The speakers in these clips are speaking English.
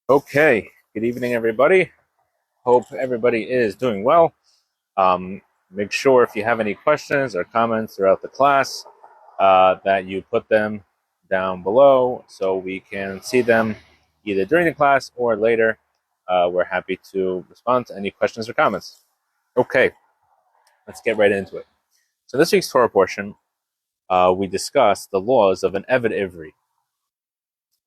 Okay, good evening, everybody. Hope everybody is doing well. Um, Make sure if you have any questions or comments throughout the class that you put them down below so we can see them either during the class or later. We're happy to respond to any questions or comments. Okay, let's get right into it. So this week's Torah portion, we discussed the laws of an Eved Ivri,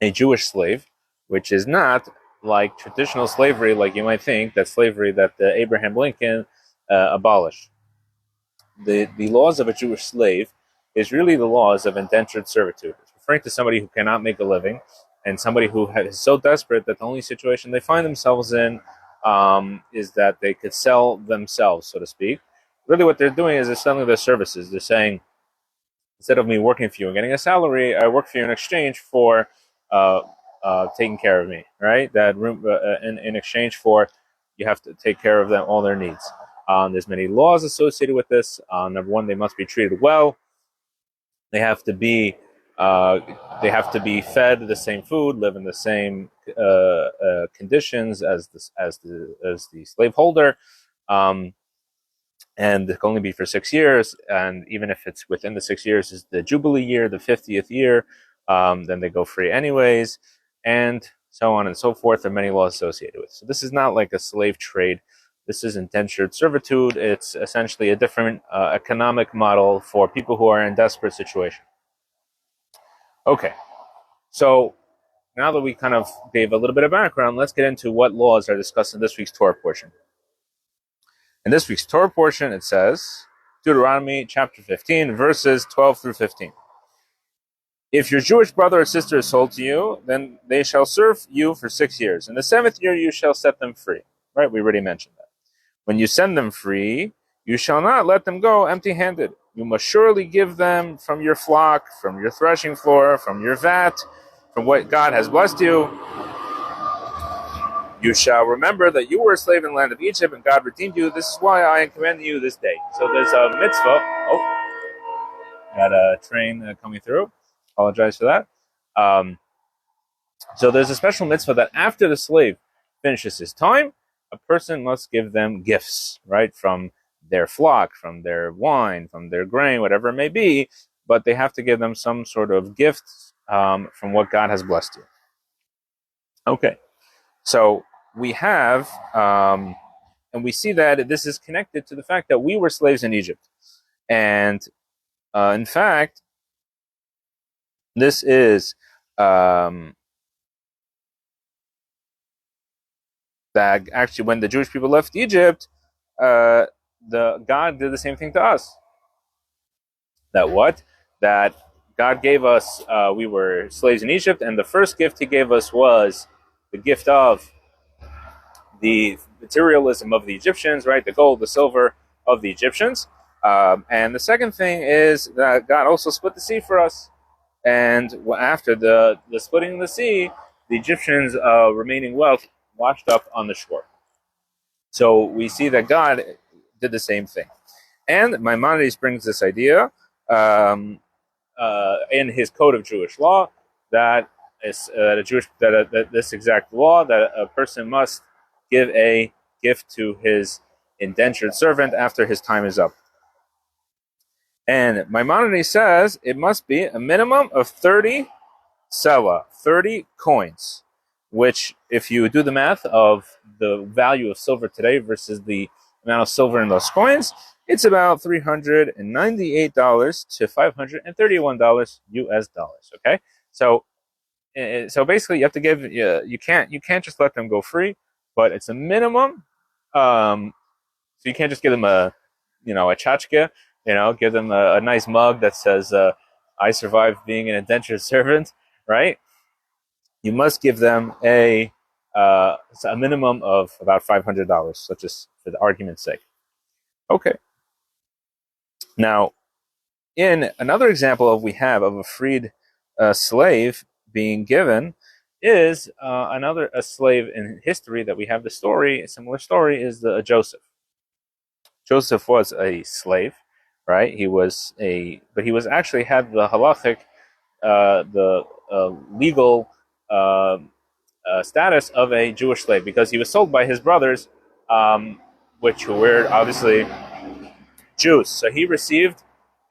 a Jewish slave, which is not like traditional slavery, like you might think, that slavery that Abraham Lincoln abolished. The laws of a Jewish slave is really the laws of indentured servitude. It's referring to somebody who cannot make a living and somebody who is so desperate that the only situation they find themselves in is that they could sell themselves, so to speak. Really what they're doing is they're selling their services. They're saying, instead of me working for you and getting a salary, I work for you in exchange for uh, taking care of me, right? That room in exchange for you have to take care of them all their needs. There's many laws associated with this. Number one, they must be treated well. They have to be uh, they have to be fed the same food, live in the same conditions as the slaveholder. Um, and it can only be for 6 years. And even if it's within the 6 years is the Jubilee year, the 50th year, then they go free anyways, and so on and so forth. There are many laws associated with it. So this is not like a slave trade. This is indentured servitude. It's essentially a different economic model for people who are in desperate situation. Okay, so now that we kind of gave a little bit of background, let's get into what laws are discussed in this week's Torah portion. In this week's Torah portion, it says, Deuteronomy chapter 15, verses 12 through 15. If your Jewish brother or sister is sold to you, then they shall serve you for 6 years. In the 7th year, you shall set them free. Right? We already mentioned that. When you send them free, you shall not let them go empty-handed. You must surely give them from your flock, from your threshing floor, from your vat, from what God has blessed you. You shall remember that you were a slave in the land of Egypt, and God redeemed you. This is why I am commanding you this day. So there's a mitzvah. Oh, got a train coming through. Apologize for that. So there's a special mitzvah that after the slave finishes his time, a person must give them gifts, right? From their flock, from their wine, from their grain, whatever it may be. But they have to give them some sort of gift from what God has blessed you. Okay. So we have, and we see that this is connected to the fact that we were slaves in Egypt. And in fact, this is that actually when the Jewish people left Egypt, the God did the same thing to us. That what? That God gave us, we were slaves in Egypt, and the first gift he gave us was the gift of the materialism of the Egyptians, right? The gold, the silver of the Egyptians. And the second thing is that God also split the sea for us. And after the splitting of the sea, the Egyptians' remaining wealth washed up on the shore. So we see that God did the same thing. And Maimonides brings this idea in his code of Jewish law that is that this exact law that a person must give a gift to his indentured servant after his time is up. And Maimonides says it must be a minimum of 30 selah, 30 coins, which, if you do the math of the value of silver today versus the amount of silver in those coins, it's about $398 to $531 US dollars. Okay, so basically, you have to give. You can't just let them go free, but it's a minimum. So you can't just give them a tchotchke. Give them a nice mug that says "I survived being an indentured servant," right? You must give them a minimum of about $500, so just for the argument's sake. Okay. Now, in another example we have of a freed slave being given is a slave in history that we have the story. A similar story is the Joseph. Joseph was a slave, right? But he was actually had the halachic, the legal status of a Jewish slave because he was sold by his brothers, which were obviously Jews. So he received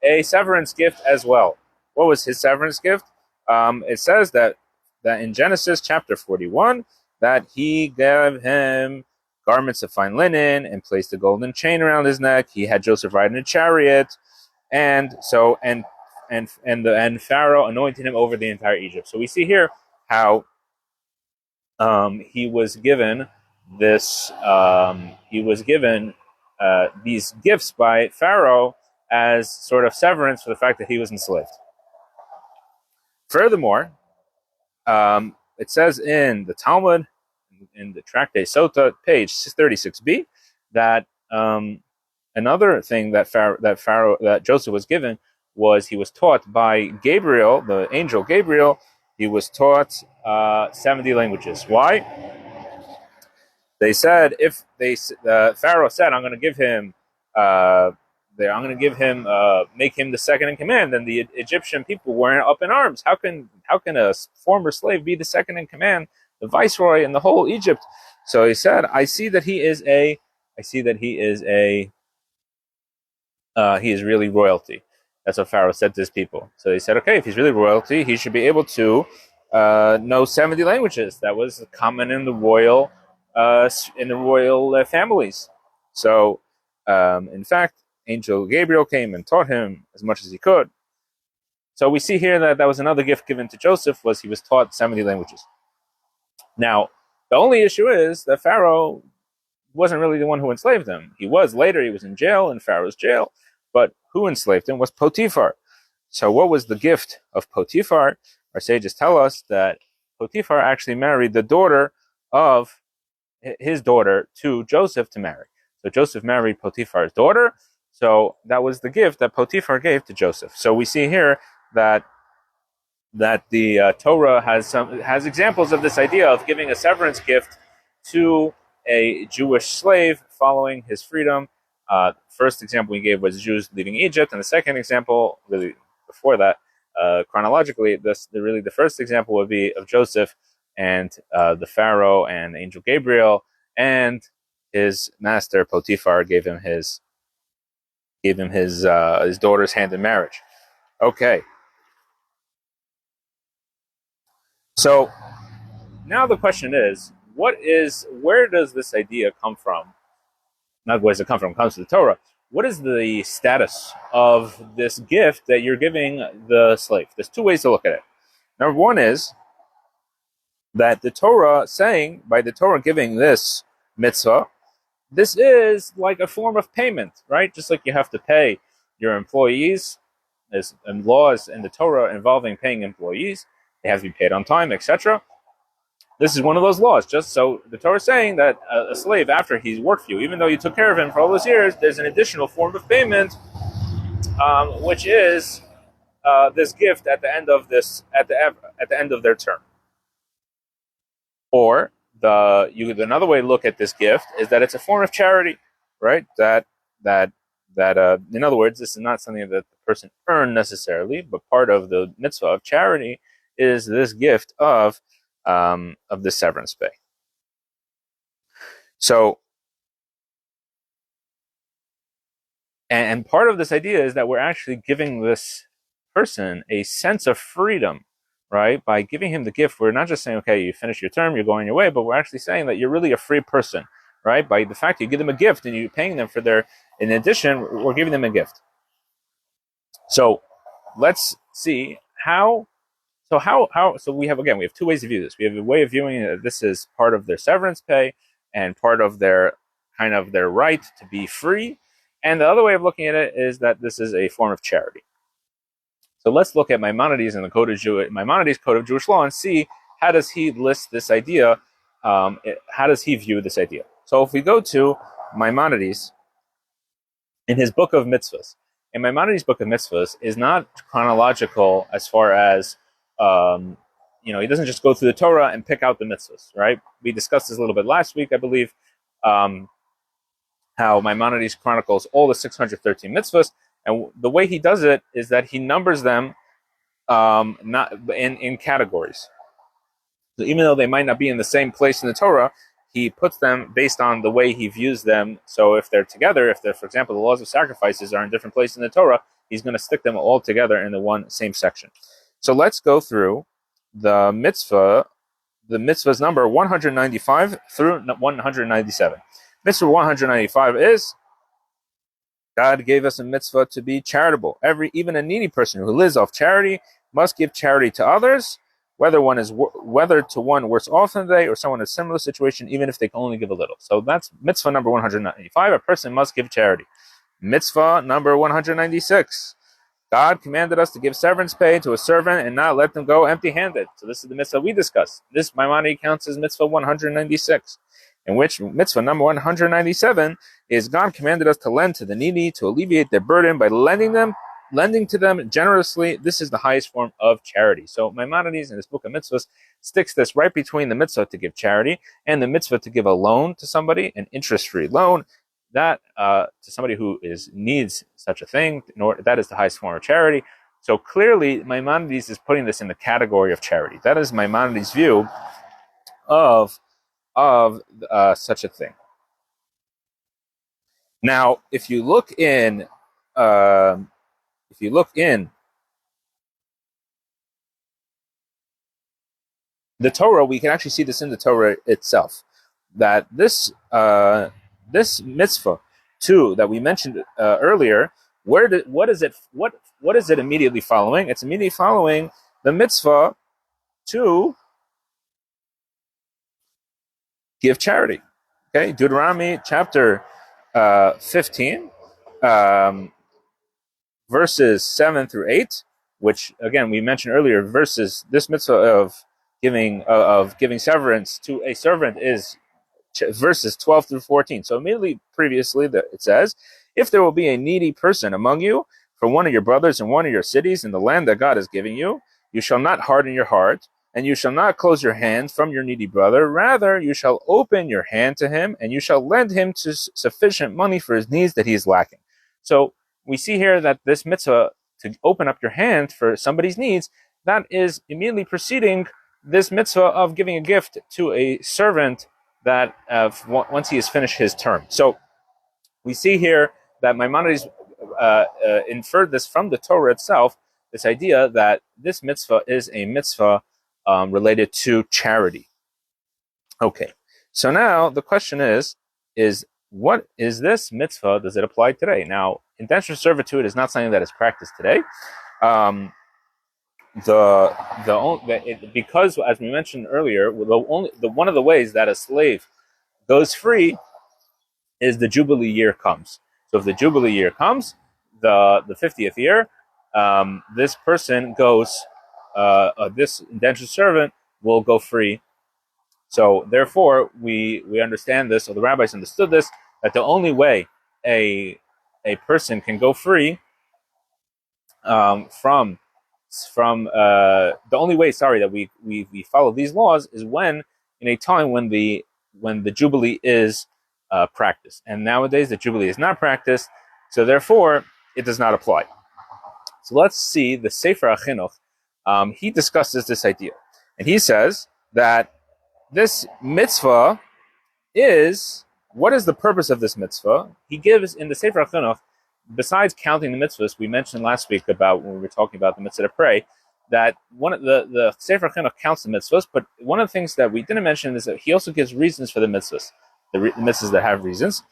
a severance gift as well. What was his severance gift? It says that in Genesis chapter 41 that he gave him garments of fine linen and placed a golden chain around his neck. He had Joseph ride in a chariot, and Pharaoh anointed him over the entire Egypt. So we see here how he was given this. He was given these gifts by Pharaoh as sort of severance for the fact that he was enslaved. Furthermore, it says in the Talmud, in the Tractate Sota, page 36b, that another thing that Joseph was given was he was taught by Gabriel, the angel Gabriel. He was taught 70 languages. Why? They said Pharaoh said, "I'm going to give him, make him the second in command." And the Egyptian people were up in arms. How can a former slave be the second in command, the viceroy in the whole Egypt? So he said, he is really royalty. That's what Pharaoh said to his people. So he said, okay, if he's really royalty, he should be able to know 70 languages. That was common in the royal families. So, in fact, Angel Gabriel came and taught him as much as he could. So we see here that was another gift given to Joseph, was he was taught 70 languages. Now, the only issue is that Pharaoh wasn't really the one who enslaved him. He was in jail, in Pharaoh's jail, but who enslaved him was Potiphar. So what was the gift of Potiphar? Our sages tell us that Potiphar actually married his daughter to Joseph to marry. So Joseph married Potiphar's daughter. So that was the gift that Potiphar gave to Joseph. So we see here that the Torah has examples of this idea of giving a severance gift to a Jewish slave following his freedom. First example we gave was Jews leaving Egypt, and the second example, really before that, chronologically, the first example would be of Joseph and the Pharaoh and Angel Gabriel, and his master Potiphar gave him his daughter's hand in marriage. Okay. So now the question is, where does this idea come from? Not where does it come from? It comes to the Torah. What is the status of this gift that you're giving the slave? There's two ways to look at it. Number one is that the Torah saying, by the Torah giving this mitzvah, this is like a form of payment, right? Just like you have to pay your employees. There's laws in the Torah involving paying employees. They have to be paid on time, etc. This is one of those laws. Just so the Torah is saying that a slave, after he's worked for you, even though you took care of him for all those years, there's an additional form of payment, which is this gift at the end of their term. Or another way to look at this gift is that it's a form of charity, right? That in other words, this is not something that the person earned necessarily, but part of the mitzvah of charity is this gift of the severance pay. So, and part of this idea is that we're actually giving this person a sense of freedom, right? By giving him the gift, we're not just saying, okay, you finish your term, you're going your way, but we're actually saying that you're really a free person, right? By the fact you give them a gift and you're paying them in addition, we're giving them a gift. So let's see how we have two ways to view this. We have a way of viewing that this is part of their severance pay and part of their right to be free. And the other way of looking at it is that this is a form of charity. So let's look at Maimonides and Maimonides' Code of Jewish Law and see how does he list this idea, how does he view this idea. So if we go to Maimonides in his Book of Mitzvahs, and Maimonides' Book of Mitzvahs is not chronological as far as, he doesn't just go through the Torah and pick out the mitzvahs, right? We discussed this a little bit last week, I believe, how Maimonides chronicles all the 613 mitzvahs, and the way he does it is that he numbers them not in categories. So even though they might not be in the same place in the Torah, he puts them based on the way he views them. So if they're together, for example, the laws of sacrifices are in different places in the Torah, he's going to stick them all together in the one same section. So let's go through the mitzvahs number 195 through 197. Mitzvah 195 is God gave us a mitzvah to be charitable. Even a needy person who lives off charity must give charity to others, whether to one worse off than they or someone in a similar situation, even if they can only give a little. So that's mitzvah number 195. A person must give charity. Mitzvah number 196. God commanded us to give severance pay to a servant and not let them go empty-handed. So this is the mitzvah we discussed. This Maimonides counts as mitzvah 196, in which mitzvah number 197 is God commanded us to lend to the needy to alleviate their burden by lending to them generously. This is the highest form of charity. So Maimonides in his book of mitzvahs sticks this right between the mitzvah to give charity and the mitzvah to give a loan to somebody, an interest-free loan, that to somebody who needs such a thing, that is the highest form of charity. So clearly, Maimonides is putting this in the category of charity. That is Maimonides' view of such a thing. Now, if you look in the Torah, we can actually see this in the Torah itself. That this mitzvah too that we mentioned earlier, what is it immediately following? It's immediately following the mitzvah to give charity. Okay, Deuteronomy chapter 15, verses 7 through 8, which again we mentioned earlier. This mitzvah of giving severance to a servant is verses 12 through 14. So immediately previously it says, if there will be a needy person among you from one of your brothers in one of your cities in the land that God is giving you, you shall not harden your heart, and you shall not close your hand from your needy brother. Rather, you shall open your hand to him, and you shall lend him sufficient money for his needs that he is lacking. So we see here that this mitzvah to open up your hand for somebody's needs, that is immediately preceding this mitzvah of giving a gift to a servant that once he has finished his term. So we see here that Maimonides inferred this from the Torah itself, this idea that this mitzvah is a mitzvah related to charity. Okay, so now the question is what is this mitzvah? Does it apply today? Now, indentured servitude is not something that is practiced today. Because, as we mentioned earlier, one of the ways that a slave goes free is the Jubilee year comes. So if the Jubilee year comes, the 50th year, this person goes, this indentured servant will go free. So therefore, we understand this, or the rabbis understood this, that the only way a person can go free from the only way, that we follow these laws is when in a time when the Jubilee is practiced. And nowadays the Jubilee is not practiced, so therefore it does not apply. So let's see the Sefer HaChinuch. He discusses this idea, and he says that this mitzvah what is the purpose of this mitzvah? He gives in the Sefer HaChinuch, besides counting the mitzvahs, we mentioned last week about when we were talking about the mitzvah to pray, that one of the Sefer HaChinuch counts the mitzvahs, but one of the things that we didn't mention is that he also gives reasons for the mitzvahs, the mitzvahs that have reasons.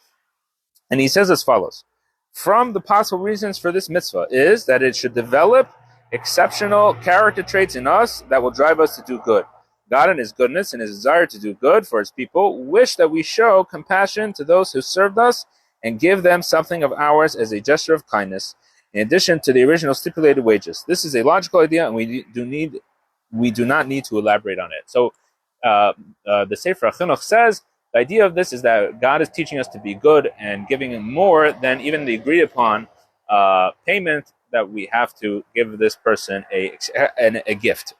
And he says as follows: from the possible reasons for this mitzvah is that it should develop exceptional character traits in us that will drive us to do good. God in his goodness and his desire to do good for his people wish that we show compassion to those who served us and give them something of ours as a gesture of kindness, in addition to the original stipulated wages. This is a logical idea, and we do not need to elaborate on it. So the Sefer HaChinuch says the idea of this is that God is teaching us to be good and giving him more than even the agreed upon payment that we have to give this person a gift.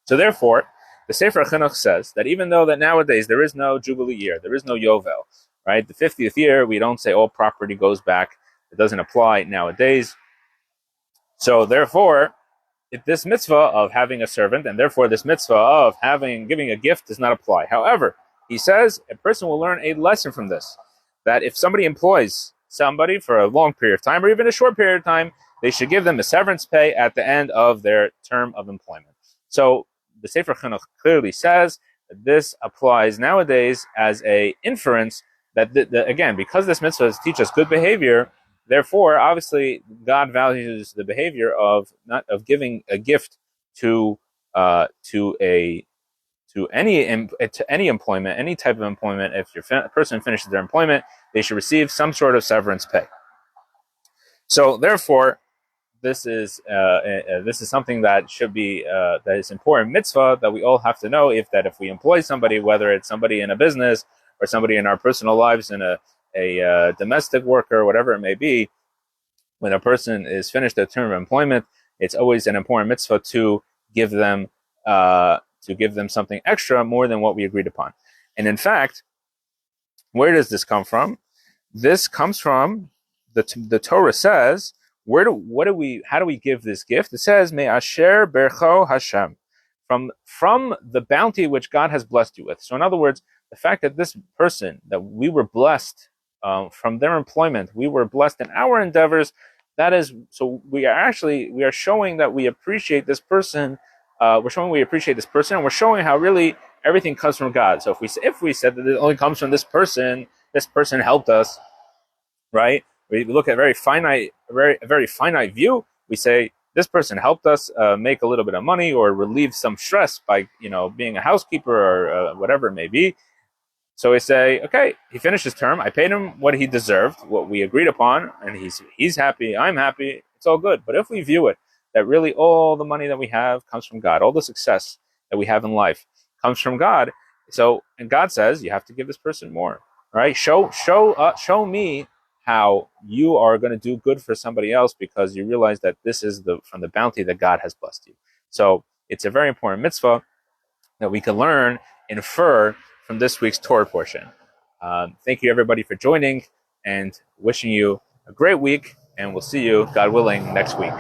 So therefore, the Sefer HaChinuch says that even though that nowadays there is no Jubilee year, there is no Yovel, right? The 50th year, we don't say all property goes back. It doesn't apply nowadays. So therefore, this mitzvah of having a servant, and therefore this mitzvah of giving a gift does not apply. However, he says a person will learn a lesson from this, that if somebody employs somebody for a long period of time or even a short period of time, they should give them a severance pay at the end of their term of employment. So the Sefer Chinuch clearly says that this applies nowadays as a inference that, again, because this mitzvah teaches us good behavior, therefore, obviously, God values the behavior of giving a gift to any employment, any type of employment. If your person finishes their employment, they should receive some sort of severance pay. So, therefore, this is something that should be that is important mitzvah that we all have to know. If we employ somebody, whether it's somebody in a business or somebody in our personal lives, in a domestic worker, whatever it may be, when a person is finished their term of employment, it's always an important mitzvah to give them something extra, more than what we agreed upon. And in fact, where does this come from? This comes from the Torah says, how do we give this gift? It says, "Me asher bercho Hashem," from the bounty which God has blessed you with. So in other words, the fact that this person, that we were blessed from their employment, we were blessed in our endeavors, that is, so we are showing that we appreciate this person. We're showing we appreciate this person, and we're showing how really everything comes from God. So if we said that it only comes from this person helped us, right? We look at a very finite view. We say this person helped us make a little bit of money or relieve some stress by being a housekeeper or whatever it may be. So we say, okay, he finished his term. I paid him what he deserved, what we agreed upon, and he's happy. I'm happy. It's all good. But if we view it that really all the money that we have comes from God, all the success that we have in life comes from God. And God says you have to give this person more, right? Show me how you are going to do good for somebody else because you realize that this is from the bounty that God has blessed you. So it's a very important mitzvah that we can infer from this week's Torah portion. Thank you everybody for joining, and wishing you a great week, and we'll see you, God willing, next week.